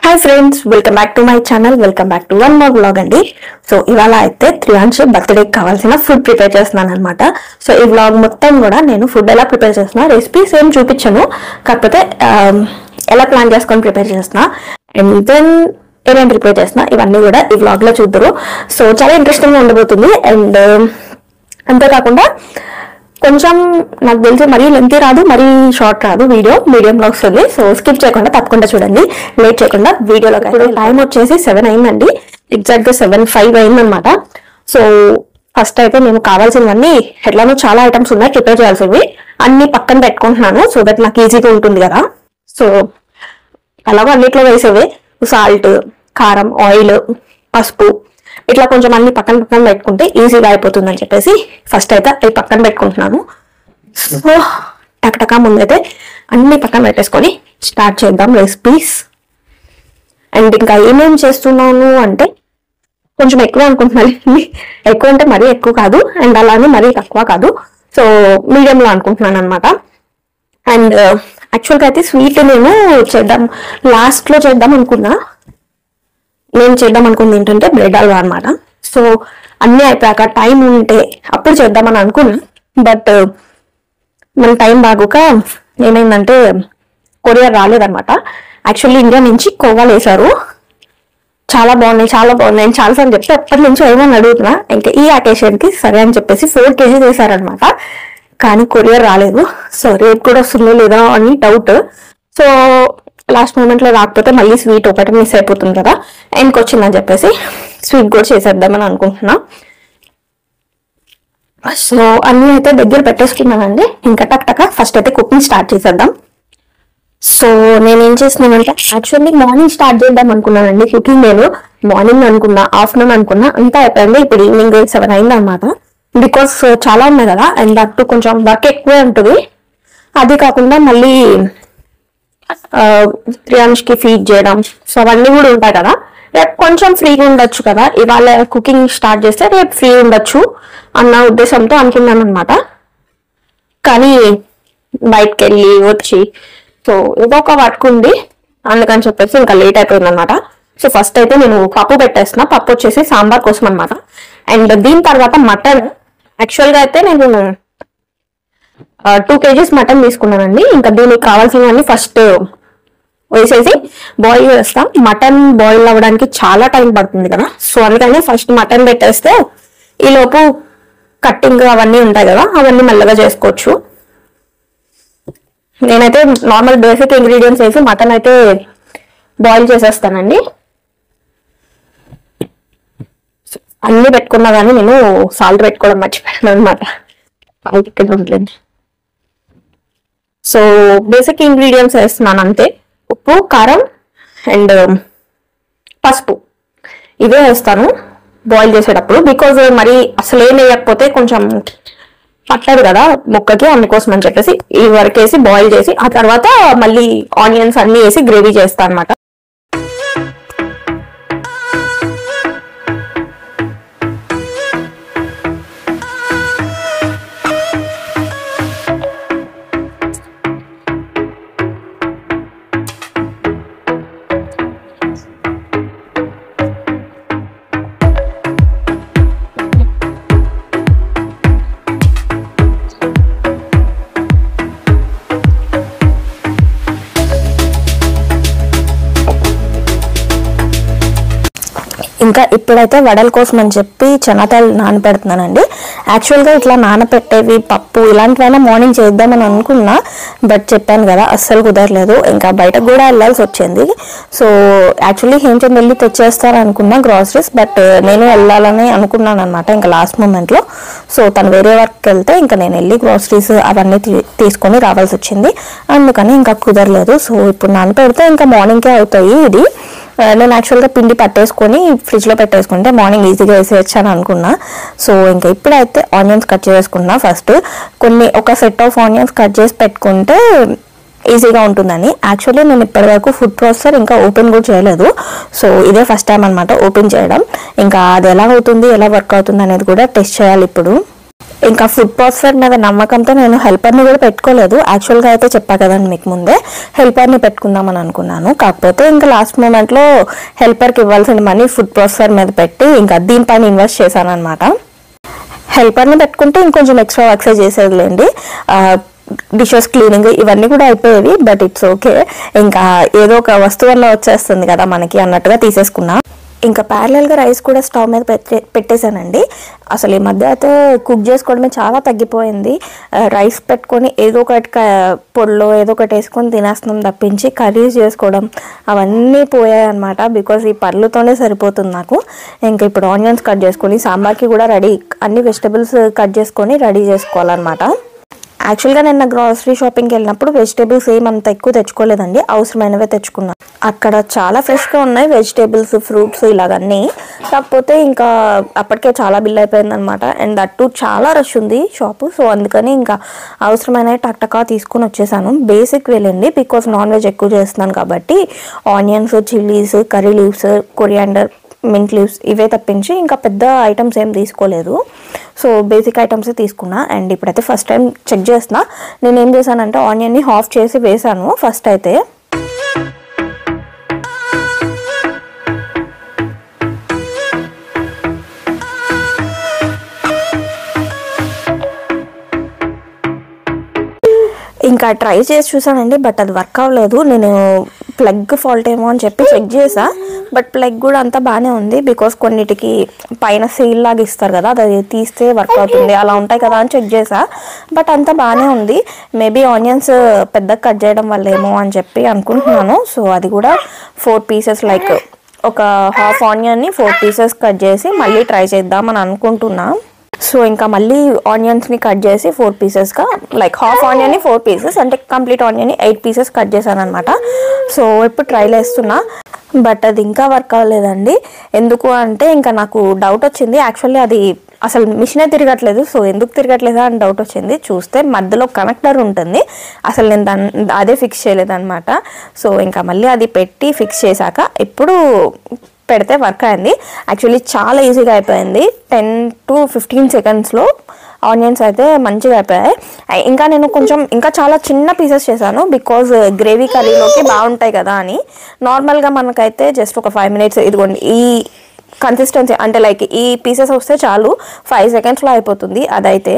Hi friends, welcome back to my channel. Welcome back to one more vlog అండి. So ఇవాళ అయితే Triyansh birthday కావాల్సిన food prepare చేస్తున్నాను అనమాట. సో ఈ వ్లాగ్ మొత్తం కూడా నేను ఫుడ్ ఎలా ప్రిపేర్ చేస్తున్నా, రెసిపీస్ ఏం చూపించాను, కాకపోతే ఎలా ప్లాన్ చేసుకొని ప్రిపేర్ చేస్తున్నా అండ్ దెన్ ఏమేమి ప్రిపేర్ చేస్తున్నా ఇవన్నీ కూడా ఈ వ్లాగ్ లో చూద్దరు. సో చాలా ఇంట్రెస్టింగ్ గా ఉండబోతుంది. అండ్ అంతేకాకుండా కొంచెం నాకు తెలిసి మరీ లెంతీ రాదు, మరీ షార్ట్ రాదు, వీడియో మీడియంలో వస్తుంది. సో స్కిప్ చేయకుండా తప్పకుండా చూడండి, లేట్ చేయకుండా వీడియోలోకి. టైం వచ్చేసి 7 అయిందండి, ఎగ్జాక్ట్ గా 7:05 అయిందనమాట. సో ఫస్ట్ అయితే నేను కావాల్సినవన్నీ, ఎట్లానో చాలా ఐటమ్స్ ఉన్నాయి ప్రిపేర్ చేయాల్సినవి, అన్ని పక్కన పెట్టుకుంటున్నాను సో దట్ నాకు ఈజీగా ఉంటుంది కదా. సో అలాగో అన్నిట్లో వేసేవి సాల్ట్, కారం, ఆయిల్, పసుపు ఇట్లా కొంచెం అన్ని పక్కన పెట్టుకుంటే ఈజీగా అయిపోతుంది అని చెప్పేసి ఫస్ట్ అయితే అవి పక్కన పెట్టుకుంటున్నాను. సో టకటకా ముందైతే అన్ని పక్కన పెట్టేసుకొని స్టార్ట్ చేద్దాం రెసిపీస్. అండ్ ఇంకా ఏమేమి చేస్తున్నాను అంటే కొంచెం ఎక్కువ అనుకుంటున్నాను. ఎక్కువ అంటే మరీ ఎక్కువ కాదు, అండ్ అలానే మరీ తక్కువ కాదు, సో మీడియంలో అనుకుంటున్నాను అనమాట. అండ్ యాక్చువల్గా అయితే స్వీట్ నేను లాస్ట్ లో చేద్దాం అనుకున్నా. నేను చేద్దాం అనుకుంది ఏంటంటే బ్రెడ్ హల్వా అనమాట. సో అన్నీ అయిపోయాక టైం ఉంటే అప్పుడు చేద్దామని అనుకున్నా, బట్ మన టైం బాగోక ఏమైందంటే కొరియర్ రాలేదనమాట. యాక్చువల్లీ ఇండియా నుంచి కోవాలు వేశారు, చాలా బాగున్నాయి నేను చాలాసార్లు చెప్తే ఎప్పటి నుంచో ఏమని అడుగుతున్నా. ఇంకా ఈ అకేషన్ కి సరే అని చెప్పేసి 4 kg వేశారనమాట, కానీ కొరియర్ రాలేదు. సో రేపు కూడా వస్తుందో లేదో అని డౌట్. సో లాస్ట్ మూమెంట్ లో రాకపోతే మళ్ళీ స్వీట్ ఒకటి మిస్ అయిపోతుంది కదా, ఎండ్కి వచ్చిందని చెప్పేసి స్వీట్ కూడా చేసేద్దామని అనుకుంటున్నా. సో అన్ని అయితే దగ్గర పెట్టేసుకున్నానండి. ఇంకా టక్ ఫస్ట్ అయితే కుకింగ్ స్టార్ట్ చేసేద్దాం. సో నేను ఏం చేస్తున్నానంటే యాక్చువల్లీ మార్నింగ్ స్టార్ట్ చేద్దాం అనుకున్నానండి కుకింగ్. నేను మార్నింగ్ అనుకున్నా, ఆఫ్టర్నూన్ అనుకున్నా, అంతా అయిపోయింది. ఇప్పుడు ఈవినింగ్ 7 అయింది అనమాట. బికాస్ చాలా ఉన్నాయి కదా, అండ్ అటు కొంచెం వర్క్ ఎక్కువే ఉంటుంది. అది కాకుండా మళ్ళీ త్రియాంష్కి ఫీడ్ చేయడం, సో అవన్నీ కూడా ఉంటాయి కదా. రేపు కొంచెం ఫ్రీగా ఉండొచ్చు కదా, ఇవాళ కుకింగ్ స్టార్ట్ చేస్తే రేపు ఫ్రీ ఉండొచ్చు అన్న ఉద్దేశంతో అనుకున్నాను అనమాట. కానీ బయటకు వెళ్ళి వచ్చి సో ఏదో ఒక వర్క్ ఉంది, అందుకని చెప్పేసి ఇంకా లేట్ అయిపోయింది అనమాట. సో ఫస్ట్ అయితే నేను పప్పు పెట్టేస్తున్నా. పప్పు వచ్చేసి సాంబార్ కోసం అనమాట. అండ్ దీని తర్వాత మటన్. యాక్చువల్గా అయితే నేను 2 kg మటన్ తీసుకున్నానండి. ఇంకా దీనికి కావాల్సినవన్నీ ఫస్ట్ వేసేసి బాయిల్ చేస్తాం. మటన్ బాయిల్ అవ్వడానికి చాలా టైం పడుతుంది కదా, సో అందుకని ఫస్ట్ మటన్ పెట్టేస్తే ఈలోపు కట్టింగ్ అవన్నీ ఉంటాయి కదా, అవన్నీ మెల్లగా చేసుకోవచ్చు. నేనైతే నార్మల్ బేసిక్ ఇంగ్రీడియంట్స్ వేసి మటన్ అయితే బాయిల్ చేసేస్తానండి. అన్ని పెట్టుకున్నా కానీ నేను సాల్ట్ పెట్టుకోవడం మర్చిపోయాను అనమాట. సాల్ట్ ఇక్కడ ఉంటుంది. సో బేసిక్ ఇంగ్రీడియంట్స్ వేస్తున్నాను అంతే, ఉప్పు, కారం అండ్ పసుపు ఇవే వేస్తాను బాయిల్ చేసేటప్పుడు. బికాజ్ మరి అసలు ఏం వేయకపోతే కొంచెం పట్టదు కదా ముక్కకి, అందుకోసం అని చెప్పేసి ఈ వరకు వేసి బాయిల్ చేసి ఆ తర్వాత మళ్ళీ ఆనియన్స్ అన్ని వేసి గ్రేవీ చేస్తాను అనమాట. ఇంకా ఇప్పుడైతే వడల కోసం అని చెప్పి చెనాతాలు నానపెడుతున్నానండి. యాక్చువల్గా ఇట్లా నానపెట్టేవి పప్పు ఇలాంటివైనా మార్నింగ్ చేద్దామని అనుకున్నా, బట్ చెప్పాను కదా అస్సలు కుదరలేదు. ఇంకా బయటకు కూడా వెళ్ళాల్సి వచ్చింది. సో యాక్చువల్లీ హేమచంద్ వెళ్ళి తెచ్చేస్తాను అనుకున్నా గ్రాసరీస్, బట్ నేను వెళ్ళాలని అనుకున్నాను అనమాట ఇంకా లాస్ట్ మూమెంట్లో. సో తను వేరే వర్క్కి వెళ్తే ఇంకా నేను వెళ్ళి గ్రాసరీస్ అవన్నీ తీసుకొని రావాల్సి వచ్చింది, అందుకని ఇంకా కుదరలేదు. సో ఇప్పుడు నానపెడితే ఇంకా మార్నింగ్కే అవుతాయి. ఇది నేను యాక్చువల్గా పిండి పట్టేసుకొని ఫ్రిడ్జ్లో పెట్టేసుకుంటే మార్నింగ్ ఈజీగా వేసేయచ్చు అనుకున్నా. సో ఇంకా ఇప్పుడైతే ఆనియన్స్ కట్ చేసుకున్నా. ఫస్ట్ ఒక సెట్ ఆఫ్ ఆనియన్స్ కట్ చేసి పెట్టుకుంటే ఈజీగా ఉంటుందని. యాక్చువల్లీ నేను ఇప్పటివరకు ఫుడ్ ప్రాసెసర్ ఇంకా ఓపెన్ కూడా చేయలేదు. సో ఇదే ఫస్ట్ టైం అనమాట ఓపెన్ చేయడం. ఇంకా అది ఎలా అవుతుంది, ఎలా వర్క్ అవుతుంది అనేది కూడా టెస్ట్ చేయాలి ఇప్పుడు. ఇంకా ఫుడ్ ప్రాసెసర్ మీద నమ్మకంతో నేను హెల్పర్ని కూడా పెట్టుకోలేదు. యాక్చువల్గా అయితే చెప్పా కదండి మీకు ముందే, హెల్పర్ని పెట్టుకుందామని అనుకున్నాను. కాకపోతే ఇంకా లాస్ట్ మూమెంట్లో హెల్పర్కి ఇవ్వాల్సిన మనీ ఫుడ్ ప్రాసెసర్ మీద పెట్టి ఇంకా దీనిపైన ఇన్వెస్ట్ చేశాను అనమాట. హెల్పర్ని పెట్టుకుంటే ఇంకొంచెం ఎక్స్ట్రా వర్క్స్ చేసేదిలేండి, డిషెస్ క్లీనింగ్ ఇవన్నీ కూడా అయిపోయేవి. బట్ ఇట్స్ ఓకే, ఇంకా ఏదో ఒక వస్తువుల్లో వచ్చేస్తుంది కదా మనకి అన్నట్టుగా తీసేసుకున్నా. ఇంకా ప్యారలల్గా రైస్ కూడా స్టవ్ మీద పెట్టేశానండి. అసలు ఈ మధ్య అయితే కుక్ చేసుకోవడమే చాలా తగ్గిపోయింది. రైస్ పెట్టుకొని ఏదో ఒకటి పొడిలో ఏదో ఒకటి వేసుకొని తినేస్తున్నాం తప్పించి కర్రీస్ చేసుకోవడం అవన్నీ పోయాయి అనమాట. బికాజ్ ఈ పర్లుతోనే సరిపోతుంది నాకు. ఇంకా ఇప్పుడు ఆనియన్స్ కట్ చేసుకొని సాంబార్కి కూడా రెడీ, అన్ని వెజిటబుల్స్ కట్ చేసుకొని రెడీ చేసుకోవాలన్నమాట. యాక్చువల్గా నేను గ్రాసరీ షాపింగ్కి వెళ్ళినప్పుడు వెజిటేబుల్స్ ఏమంత ఎక్కువ తెచ్చుకోలేదండి, అవసరమైనవే తెచ్చుకున్నాను. అక్కడ చాలా ఫ్రెష్గా ఉన్నాయి వెజిటేబుల్స్, ఫ్రూట్స్ ఇలాగన్నీ. కాకపోతే ఇంకా అప్పటికే చాలా బిల్ అయిపోయింది అనమాట. అండ్ దట్టు చాలా రష్ ఉంది షాపు. సో అందుకని ఇంకా అవసరమైనవి టక్టకా తీసుకుని వచ్చేసాను. బేసిక్ వెళ్ళండి, బికాస్ నాన్ వెజ్ ఎక్కువ చేస్తున్నాను కాబట్టి onions, chillies, curry leaves, coriander, mint leaves ఇవే తప్పించి ఇంకా పెద్ద ఐటమ్స్ ఏం తీసుకోలేదు. సో బేసిక్ ఐటమ్సే తీసుకున్నా. అండ్ ఇప్పుడైతే ఫస్ట్ టైం చెక్ చేస్తున్నా. నేను ఏం చేశానంటే ఆనియన్ని హాఫ్ చేసి వేసాను ఫస్ట్ అయితే. ఇంకా ట్రై చేసి చూసానండి, బట్ అది వర్క్ అవ్వలేదు. నేను ప్లగ్ ఫాల్ట్ ఏమో అని చెప్పి చెక్ చేసా, బట్ ప్లగ్ కూడా అంతా బాగానే ఉంది. బికాస్ కొన్నిటికి పైన సీల్ లాగా ఇస్తారు కదా, అది తీస్తే వర్క్ అవుతుంది అలా ఉంటాయి కదా అని చెక్ చేసా. బట్ అంతా బాగానే ఉంది. మేబీ ఆనియన్స్ పెద్దగా కట్ చేయడం వల్ల ఏమో అని చెప్పి అనుకుంటున్నాను. సో అది కూడా 4 పీసెస్, లైక్ ఒక హాఫ్ ఆనియన్ని 4 పీసెస్ కట్ చేసి మళ్ళీ ట్రై చేద్దామని అనుకుంటున్నా. సో ఇంకా మళ్ళీ ఆనియన్స్ని కట్ చేసి 4 పీసెస్గా, లైక్ హాఫ్ ఆనియన్ని 4 పీసెస్ అంటే కంప్లీట్ ఆనియన్ని 8 పీసెస్ కట్ చేశాను అనమాట. సో ఇప్పుడు ట్రైల్ వేస్తున్నా, బట్ అది ఇంకా వర్క్ అవ్వలేదండి. ఎందుకు అంటే ఇంకా నాకు డౌట్ వచ్చింది. యాక్చువల్లీ అది అసలు మిషనే తిరగట్లేదు. సో ఎందుకు తిరగట్లేదా అని డౌట్ వచ్చింది. చూస్తే మధ్యలో కనెక్టర్ ఉంటుంది, అసలు నేను అదే ఫిక్స్ చేయలేదన్నమాట. సో ఇంకా మళ్ళీ అది పెట్టి ఫిక్స్ చేశాక ఇప్పుడు పెడితే వర్క్ అయింది. యాక్చువల్లీ చాలా ఈజీగా అయిపోయింది. 10 to 15 సెకండ్స్లో ఆనియన్స్ అయితే మంచిగా అయిపోయాయి. ఇంకా నేను ఇంకా చాలా చిన్న పీసెస్ చేశాను, బికాజ్ గ్రేవీ కర్రీలోకి బాగుంటాయి కదా అని. నార్మల్గా మనకైతే జస్ట్ ఒక 5 minutes ఇదిగోండి ఈ కన్సిస్టెన్సీ, అంటే లైక్ ఈ పీసెస్ వస్తే చాలు 5 secondsలో అయిపోతుంది. అదైతే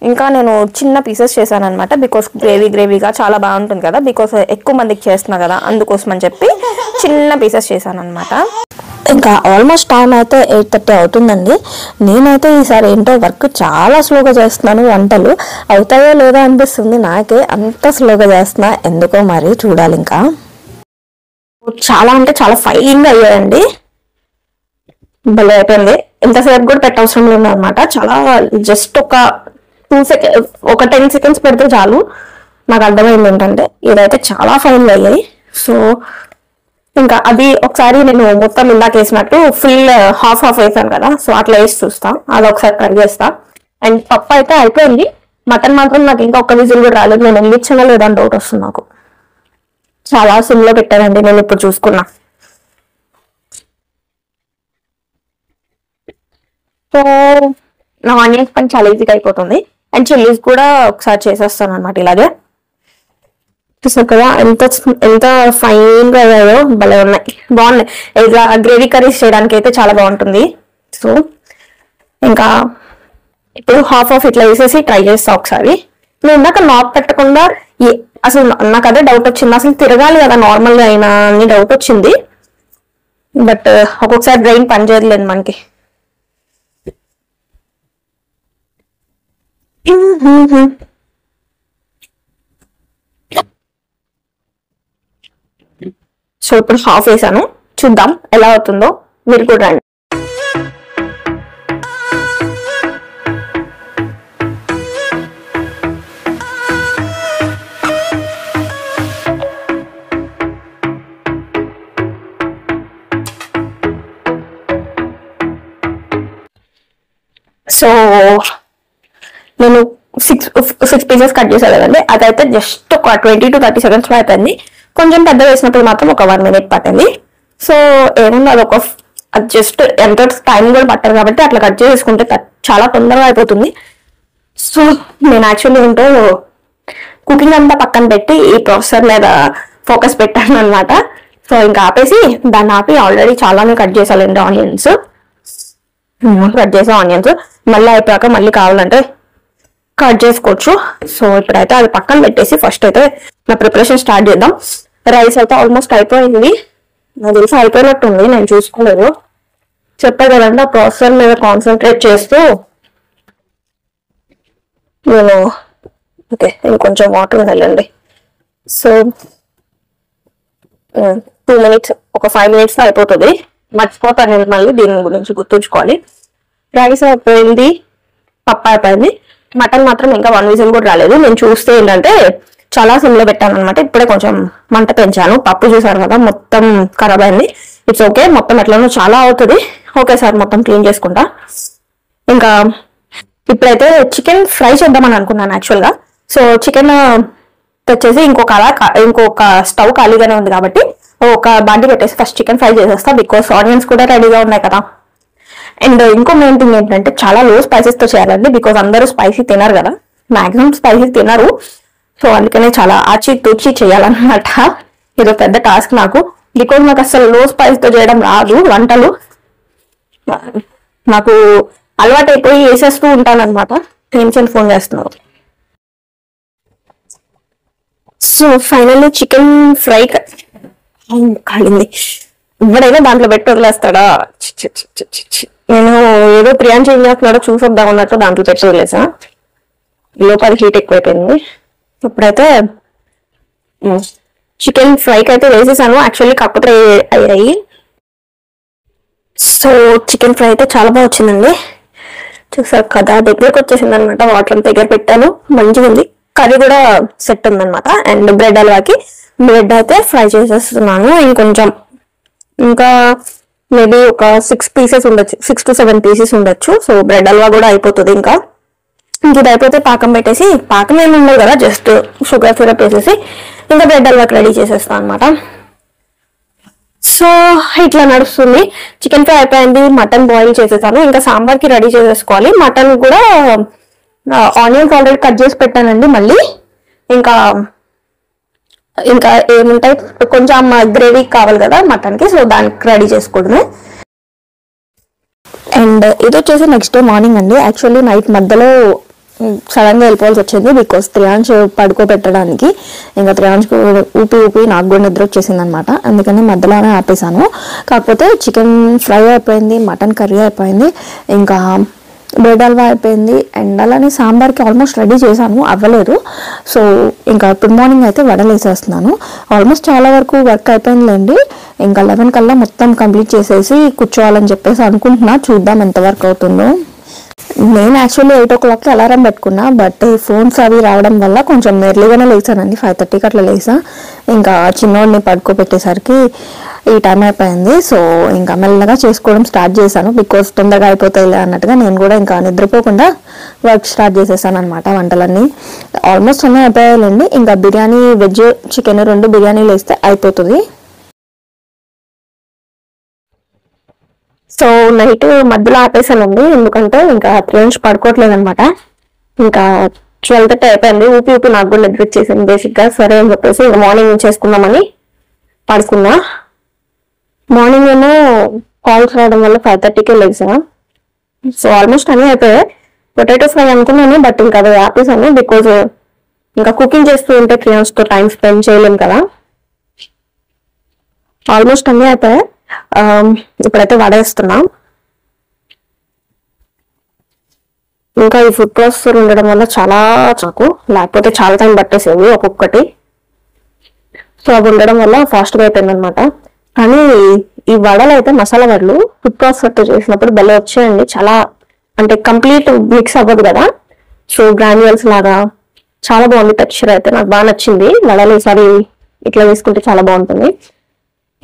ఇంకా నేను చిన్న పీసెస్ చేశాను అనమాట, బికాస్ గ్రేవీగా చాలా బాగుంటుంది కదా, బికాస్ ఎక్కువ మందికి చేస్తున్నా కదా అందుకోసం అని చెప్పి చిన్న పీసెస్ చేశాను అనమాట. ఇంకా ఆల్మోస్ట్ టైం అయితే 8:30 అవుతుందండి. నేనైతే ఈసారి ఏంటో వర్క్ చాలా స్లోగా చేస్తున్నాను. వంటలు అవుతాయో లేదో అనిపిస్తుంది నాకే, అంత స్లోగా చేస్తున్నా ఎందుకో మరి చూడాలి. ఇంకా చాలా అంటే చాలా ఫైన్గా అయ్యాయండి, భలే అయిపోయింది. ఇంతసేపు కూడా పెట్టవసరం లేదు అనమాట. చాలా జస్ట్ ఒక 10 seconds పెడితే చాలు. నాకు అర్థమైంది ఏంటంటే ఇదైతే చాలా ఫైన్గా అయ్యాయి. సో ఇంకా అది ఒకసారి నేను మొత్తం ఇందాక వేసినట్టు ఫుల్ హాఫ్ వేసాను కదా, సో అట్లా వేసి చూస్తా, అది ఒకసారి ట్రై చేస్తా. అండ్ పప్పు అయితే అయిపోయింది. మటన్ మాత్రం నాకు ఇంకా ఒక్క విజిల్ కూడా రాలేదు. నేను వెళ్ళిచ్చానో లేదా అని డౌట్ వస్తుంది నాకు. చాలా సిమ్లో పెట్టానండి నేను ఇప్పుడు చూసుకున్నా. సో నా ఆనియన్స్ పని చాలా ఈజీగా అయిపోతుంది. అండ్ చిల్లీస్ కూడా ఒకసారి చేసేస్తాను అనమాట ఇలాగే. చూసారు కదా ఎంత ఫైన్ గా అయ్యాయో, భలే ఉన్నాయి, బాగున్నాయి. ఇలా గ్రేవీ కర్రీస్ చేయడానికి అయితే చాలా బాగుంటుంది. సో ఇంకా ఇప్పుడు హాఫ్ ఇట్లా వేసేసి ట్రై చేస్తా ఒకసారి. నేను ఇందాక నాట్ పెట్టకుండా అసలు నాకు అదే డౌట్ వచ్చింది, అసలు తిరగాలి కదా నార్మల్గా అయినా అని డౌట్ వచ్చింది. బట్ ఒక్కొక్కసారి బ్రెయిన్ పనిచేయలేదు మనకి. సో ఇప్పుడు హాఫ్ వేసాను, చూద్దాం ఎలా అవుతుందో. మీరు కూడా రండి. సో నేను 6 పీసెస్ కట్ చేశాను కదండి, అదైతే జస్ట్ ఒక 20 to 30 seconds అయిపోయింది. కొంచెం పెద్ద వేసినప్పుడు మాత్రం ఒక 1 minute పట్టింది. సో ఏముంది అది జస్ట్ ఎంత టైం కూడా పట్టదు కాబట్టి అట్లా కట్ చేసుకుంటే చాలా తొందరగా అయిపోతుంది. సో నేను యాక్చువల్లీ ఏంటో కుకింగ్ అంతా పక్కన పెట్టి ఈ ప్రాసెసర్ మీద ఫోకస్ పెట్టాను అనమాట. సో ఇంకా ఆపేసి దాన్ని ఆపి ఆల్రెడీ చాలానే కట్ చేసాలండి ఆనియన్స్. కట్ చేసే ఆనియన్స్ మళ్ళీ అయిపోయాక మళ్ళీ కావాలంటే కట్ చేసుకోవచ్చు. సో ఇప్పుడైతే అది పక్కన పెట్టేసి ఫస్ట్ అయితే నా ప్రిపరేషన్ స్టార్ట్ చేద్దాం. రైస్ అయితే ఆల్మోస్ట్ అయిపోయింది, నాకు తెలిసి అయిపోయినట్టుంది, నేను చూసుకోలేదు. చెప్పే కదండి ఆ ప్రాసెసర్ మీద కాన్సన్ట్రేట్ చేస్తూ నేను ఓకే ఇంకొంచెం వాటర్ వెళ్ళండి. సో 2 minutes ఒక 5 minutes అయిపోతుంది. మర్చిపోతాను నేను, మళ్ళీ దీని గురించి గుర్తుంచుకోవాలి. రైస్ అయిపోయింది, పప్పు అయిపోయింది. మటన్ మాత్రం ఇంకా 1 whistle కూడా రాలేదు. నేను చూస్తే ఏంటంటే చాలా సిమ్లో పెట్టాను అనమాట. ఇప్పుడే కొంచెం మంట పెంచాను. పప్పు చూసాను కదా మొత్తం ఖరాబ్ అయింది. ఇట్స్ ఓకే, మొత్తం ఎట్లనో చాలా అవుతుంది. ఓకే సార్ మొత్తం క్లీన్ చేసుకుంటా. ఇంకా ఇప్పుడైతే చికెన్ ఫ్రై చేద్దామని అనుకున్నాను యాక్చువల్గా. సో చికెన్ తెచ్చేసి ఇంకొక స్టవ్ ఖాళీగానే ఉంది కాబట్టి ఒక బాండి పెట్టేసి ఫస్ట్ చికెన్ ఫ్రై చేసేస్తా. బికాస్ ఆనియన్స్ కూడా రెడీగా ఉన్నాయి కదా. అండ్ ఇంకో మెయిన్ థింగ్ ఏంటంటే చాలా లో స్పైసెస్తో చేయాలండి. బికాస్ అందరూ స్పైసీ తినరు కదా, మాక్సిమం స్పైసీ తినరు. సో అందుకనే చాలా ఆచి తూచి చేయాలన్నమాట. ఇది పెద్ద టాస్క్ నాకు, బికాస్ నాకు అసలు లో స్పైస్తో చేయడం రాదు వంటలు. నాకు అలవాటు అయిపోయి వేసేస్తూ ఉంటాను అనమాట. ఏం ఫోన్ చేస్తున్నారు. సో ఫైనల్లీ చికెన్ ఫ్రై కాలింది. ఎవడైనా దాంట్లో పెట్టి వదిలేస్తాడా? నేను ఏదో ప్రియాంశ ఏం చేస్తున్నాడో చూసొద్దాం అన్నట్టు దాంట్లో పెట్టి వదిలేసా. లోపల హీట్ ఎక్కువైపోయింది. ఇప్పుడైతే చికెన్ ఫ్రైకి అయితే వేసేసాను యాక్చువల్లీ, కాకపోతే అయ్యాయి. సో చికెన్ ఫ్రై అయితే చాలా బాగా వచ్చిందండి. చూసారు కదా, దగ్గరకు వచ్చేసింది అనమాట. వాటర్ అంతా దగ్గర పెట్టాను, మంచిగా ఉంది. కర్రీ కూడా సెట్ ఉందనమాట. అండ్ బ్రెడ్ హల్వాకి బ్రెడ్ అయితే ఫ్రై చేసేస్తున్నాను. ఇంకా మేబీ ఒక 6 pieces ఉండొచ్చు, 6 to 7 pieces ఉండొచ్చు. సో బ్రెడ్ హల్వా కూడా అయిపోతుంది. ఇంకా ఇది అయిపోతే పాకం పెట్టేసి, పాకం ఏమి ఉండదు కదా, జస్ట్ షుగర్ సిరప్ వేసేసి ఇంకా బ్రెడ్ హల్వాకి రెడీ చేసేస్తాను అనమాట. సో ఇట్లా నడుస్తుంది. చికెన్ ఫ్రై అయిపోయింది, మటన్ బాయిల్ చేసేసాను. ఇంకా సాంబార్కి రెడీ చేసేసుకోవాలి. మటన్ కూడా ఆనియన్స్ ఆల్రెడీ కట్ చేసి పెట్టానండి. మళ్ళీ ఇంకా ఏముంటాయి, కొంచెం గ్రేవీ కావాలి కదా మటన్కి, సో దానికి రెడీ చేసుకోవడమే. అండ్ ఇది వచ్చేసి నెక్స్ట్ డే మార్నింగ్ అండి. యాక్చువల్లీ నైట్ మధ్యలో సడన్గా వెళ్ళిపోవాల్సి వచ్చింది బికాస్ త్రియాంశ్ పడుకోబెట్టడానికి. ఇంకా త్రియాంశ్కి ఊపి నాకు కూడా నిద్ర వచ్చేసింది అనమాట. అందుకని మధ్యలోనే ఆపేసాను. కాకపోతే చికెన్ ఫ్రై అయిపోయింది, మటన్ కర్రీ అయిపోయింది, ఇంకా బ్రెడ్ హల్వా అయిపోయింది. అండ్ అలానే సాంబార్కి ఆల్మోస్ట్ రెడీ చేశాను, అవ్వలేదు. సో ఇంకా ఇప్పుడు మార్నింగ్ అయితే వడలు వేసేస్తున్నాను. ఆల్మోస్ట్ చాలా వరకు వర్క్ అయిపోయిందిలేండి. ఇంకా 11 కల్లా మొత్తం కంప్లీట్ చేసేసి కూర్చోవాలని చెప్పేసి అనుకుంటున్నా. చూద్దాం ఎంత వర్క్ అవుతుందో. నేను యాక్చువల్లీ 8 o'clock అలారం పెట్టుకున్నా, బట్ ఫోన్స్ అవి రావడం వల్ల కొంచెం ఎర్లీగానే లేచానండి. 5:30కి అట్లా లేసా. ఇంకా చిన్నోడిని పడుకోబెట్టేసరికి ఈ టైం అయిపోయింది. సో ఇంకా మెల్లగా చేసుకోవడం స్టార్ట్ చేశాను బికాస్ తొందరగా అయిపోతాయిలే అన్నట్టుగా. నేను కూడా ఇంకా నిద్రపోకుండా వర్క్ స్టార్ట్ చేసేసాను అనమాట. వంటలన్నీ ఆల్మోస్ట్ అన్నీ అయిపోయాలండి. ఇంకా బిర్యానీ, వెజ్, చికెన్ 2 బిర్యానీలు వేస్తే అయిపోతుంది. సో నైట్ మధ్యలో ఆపేసానండి, ఎందుకంటే ఇంకా త్రియాంశ్ పడుకోవట్లేదు అనమాట. ఇంకా 12:30 అయిపోయింది. ఊపి నాకు కూడా నిద్ర వచ్చేసింది బేసిక్గా. సరే అని చెప్పేసి ఇంకా మార్నింగ్ చేసుకుందామని పడుకున్నా. మార్నింగ్ ఏమో కాల్స్ రావడం వల్ల 5:30కే లేసా. సో ఆల్మోస్ట్ అన్నీ అయిపోయాయి. పొటాటో ఫ్రై అనుకున్నాను, బట్ ఇంకా అది ఆపేసాను బికాజ్ ఇంకా కుకింగ్ చేస్తూ ఉంటే త్రియాంశ్తో టైం స్పెండ్ చేయలేం కదా. ఆల్మోస్ట్ అన్నీ అయిపోయాయి. ఇప్పుడైతే వడేస్తున్నా. ఇంకా ఈ ఫుడ్ ప్రాసెసర్ ఉండడం వల్ల లేకపోతే చాలా టైం పట్టేసేది ఒక్కొక్కటి. సో అవి ఉండడం వల్ల ఫాస్ట్గా అయిపోయింది అనమాట. కానీ ఈ వడలు అయితే మసాలా వడలు ఫుడ్ ప్రాసెసర్తో చేసినప్పుడు భలే వచ్చాయండి. చాలా అంటే కంప్లీట్ మిక్స్ అవ్వదు కదా, సో గ్రాన్యువల్స్ లాగా చాలా బాగుంది. టెక్స్చర్ అయితే నాకు బాగా నచ్చింది. వడలు ఈసారి ఇట్లా వేసుకుంటే చాలా బాగుంటుంది.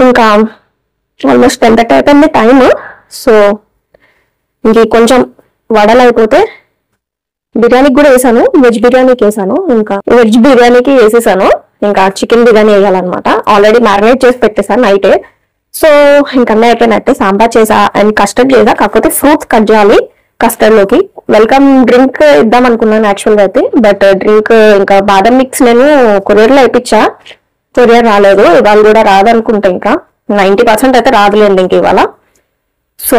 ఇంకా ఆల్మోస్ట్ 10:30 అయిపోయింది టైమ్. సో ఇంక కొంచెం వడలు అయిపోతే బిర్యానీకి కూడా వేసాను, వెజ్ బిర్యానీకి వేసాను. ఇంకా వెజ్ బిర్యానీకి వేసేసాను. ఇంకా చికెన్ బిర్యానీ వేయాలన్నమాట. ఆల్రెడీ మ్యారినేట్ చేసి పెట్టేసాను నైటే. సో ఇంకా అన్నీ అయిపోయినట్టే. సాంబార్ చేసా అండ్ కస్టర్డ్ చేసా, కాకపోతే ఫ్రూట్స్ కట్ చేయాలి. కస్టర్డ్ లోకి. వెల్కమ్ డ్రింక్ ఇద్దాం అనుకున్నాను యాక్చువల్గా అయితే, బట్ డ్రింక్ ఇంకా బాదం మిక్స్ నేను కొరియర్లో ఇప్పించా, కొరియర్ రాలేదు, ఇవాళ కూడా రాదనుకుంటా, ఇంకా 90% అయితే రాదులేండి ఇంక ఇవాళ. సో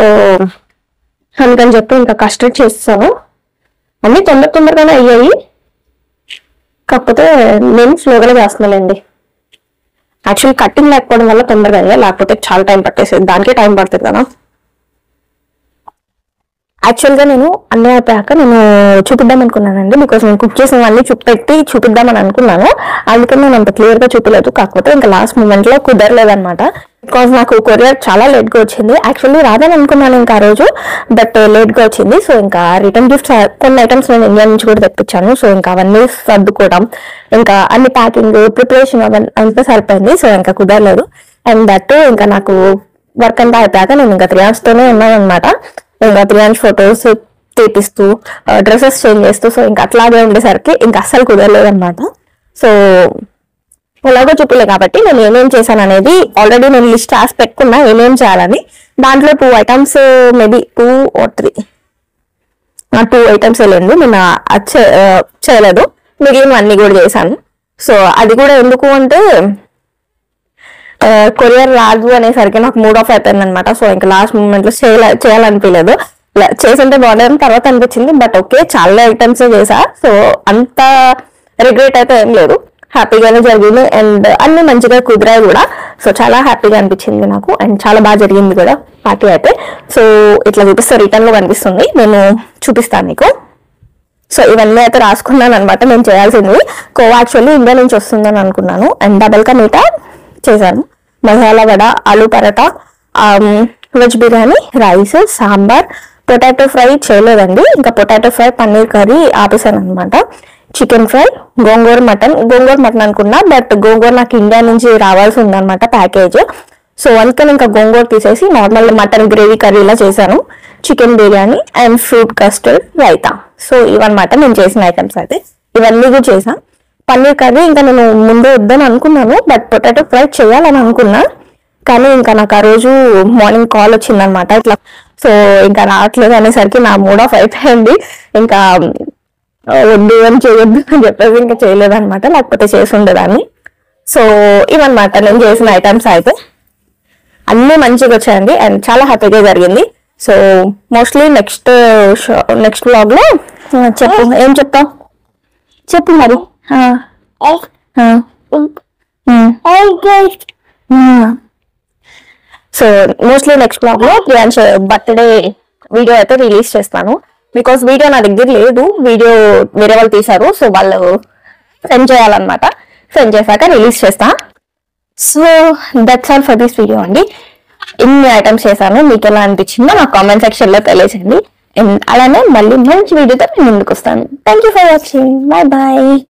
అందుకని చెప్పి ఇంకా కస్టర్డ్ చేస్తాను. అన్ని తొందరగానే అయ్యాయి, కాకపోతే నేను స్లోగానే చేస్తున్నానండి. యాక్చువల్లీ కట్టింగ్ లేకపోవడం వల్ల తొందరగా అయ్యా, లేకపోతే చాలా టైం పట్టేసేది, దానికే టైం పడుతుంది కదా. యాక్చువల్గా నేను అన్నీ అయిపోయాక నేను చూపిద్దాం అనుకున్నానండి, బికాస్ నేను కుక్ చేసినవన్నీ చూపిద్దామని అనుకున్నాను, అందుకని నేను అంత క్లియర్గా చూపలేదు. కాకపోతే ఇంకా లాస్ట్ మూమెంట్లో కుదరలేదనమాట, బికాస్ నాకు కొరియర్ చాలా లేట్గా వచ్చింది. యాక్చువల్లీ రాదని అనుకున్నాను ఇంకా ఆ రోజు, బట్ లేట్గా వచ్చింది. సో ఇంకా రిటర్న్ గిఫ్ట్స్ కొన్ని ఐటమ్స్ నేను ఇండియా నుంచి కూడా తెప్పించాను. సో ఇంకా అవన్నీ సర్దుకోవడం, ఇంకా అన్ని ప్యాకింగ్ ప్రిపరేషన్ అవన్నీ అంతా సరిపోయింది. సో ఇంకా కుదరలేదు. అండ్ దట్ ఇంకా నాకు వర్క్ అంతా అయిపోయాక నేను ఇంకా 3 hours తోనే ఉన్నాను అనమాట. ఇంకా 3 hours ఫొటోస్ తీపిస్తూ డ్రెస్సెస్ చేంజ్ చేస్తూ, సో ఇంకా అట్లాగే ఉండేసరికి ఇంకా అస్సలు కుదరలేదు అనమాట. సో ఎలాగో చూపలే కాబట్టి నేను ఏమేం చేశాను అనేది ఆల్రెడీ నేను లిస్ట్ రాసి పెట్టుకున్నా ఏమేం చేయాలని. దాంట్లో 2 items, మేబీ 2 or 3, 2 items వెళ్ళింది, నేను చేయలేదు, మిగిలిన అన్ని కూడా చేశాను. సో అది కూడా ఎందుకు అంటే కొరియర్ రాదు అనేసరికి నాకు మూడ్ ఆఫ్ అయిపోయింది అనమాట. సో ఇంకా లాస్ట్ మూమెంట్ లో చేయాలనిపించలేదు, చేసింటే బాగుండేదని తర్వాత అనిపించింది. బట్ ఓకే, చాలా ఐటమ్స్ చేసా, సో అంత రిగ్రెట్ అయితే ఏం లేదు, హ్యాపీగానే జరిగింది. అండ్ అన్ని మంచిగా కుదిరాయి కూడా. సో చాలా హ్యాపీగా అనిపించింది నాకు, అండ్ చాలా బాగా జరిగింది కూడా పార్టీ అయితే. సో ఇట్లా చూపిస్తే రిటర్న్ లో కనిపిస్తుంది, నేను చూపిస్తాను మీకు. సో ఇవన్నీ అయితే రాసుకున్నాను అనమాట నేను చేయాల్సింది. కోవా యాక్చువల్లీ ఇండియా నుంచి వస్తుందని అనుకున్నాను. అండ్ డబల్ కా మీఠా చేశాను, masala vada, aloo paratha, veg biryani, rice, sambar, potato fry చేయలేదండి, ఇంకా పొటాటో ఫ్రై, పన్నీర్ కర్రీ ఆపేసాను అనమాట. చికెన్ ఫ్రై, గోంగూర మటన్ అనుకున్నా, బట్ గోంగూర నాకు ఇండియా నుంచి రావాల్సి ఉందన్నమాట ప్యాకేజ్. సో అందుకని ఇంకా గోంగూర తీసేసి నార్మల్ మటన్ గ్రేవీ కర్రీలా చేశాను. Chicken biryani and fruit custard, raita. So ఇవన్నమాట నేను చేసిన ఐటమ్స్ అయితే, ఇవన్నీ కూడా చేశాను. పన్నీర్ కర్రీ ఇంకా నేను ముందే వద్దని అనుకున్నాను, బట్ పొటాటో ఫ్రై చేయాలని అనుకున్నా, కానీ ఇంకా నాకు ఆ రోజు మార్నింగ్ కాల్ వచ్చిందనమాట ఇట్లా. సో ఇంకా రావట్లేదు అనేసరికి నా మూడ్ ఆఫ్ అయిపోయింది, ఇంకా వద్దు అని చేయొద్దు అని చెప్పేసి ఇంకా చేయలేదన్నమాట, లేకపోతే చేసి ఉండేదాన్ని. సో ఇవన్నమాట నేను చేసిన ఐటమ్స్ అయితే, అన్నీ మంచిగా వచ్చాయండి అండ్ చాలా హ్యాపీగా జరిగింది. సో మోస్ట్లీ నెక్స్ట్ వ్లాగ్ లో చెప్పు, ఏం చెప్తావు చెప్పు మరి. సో మోస్ట్లీ నెక్స్ట్ బ్లాగ్ లో ప్రియాంష్ బర్త్డే వీడియో అయితే రిలీజ్ చేస్తాను, బికాస్ వీడియో నా దగ్గర లేదు, వీడియో వేరే వాళ్ళు తీశారు. సో వాళ్ళు సెండ్ చేయాలన్నమాట, సెండ్ చేశాక రిలీజ్ చేస్తా. So that's all for this video అండి. ఇన్ని ఐటమ్స్ చేశాను, మీకు ఎలా అనిపించిందో నాకు కామెంట్ సెక్షన్ లో తెలియజేయండి. అలానే మళ్ళీ మంచి వీడియోతో నేను ముందుకు వస్తాను. Thank you for watching, bye bye.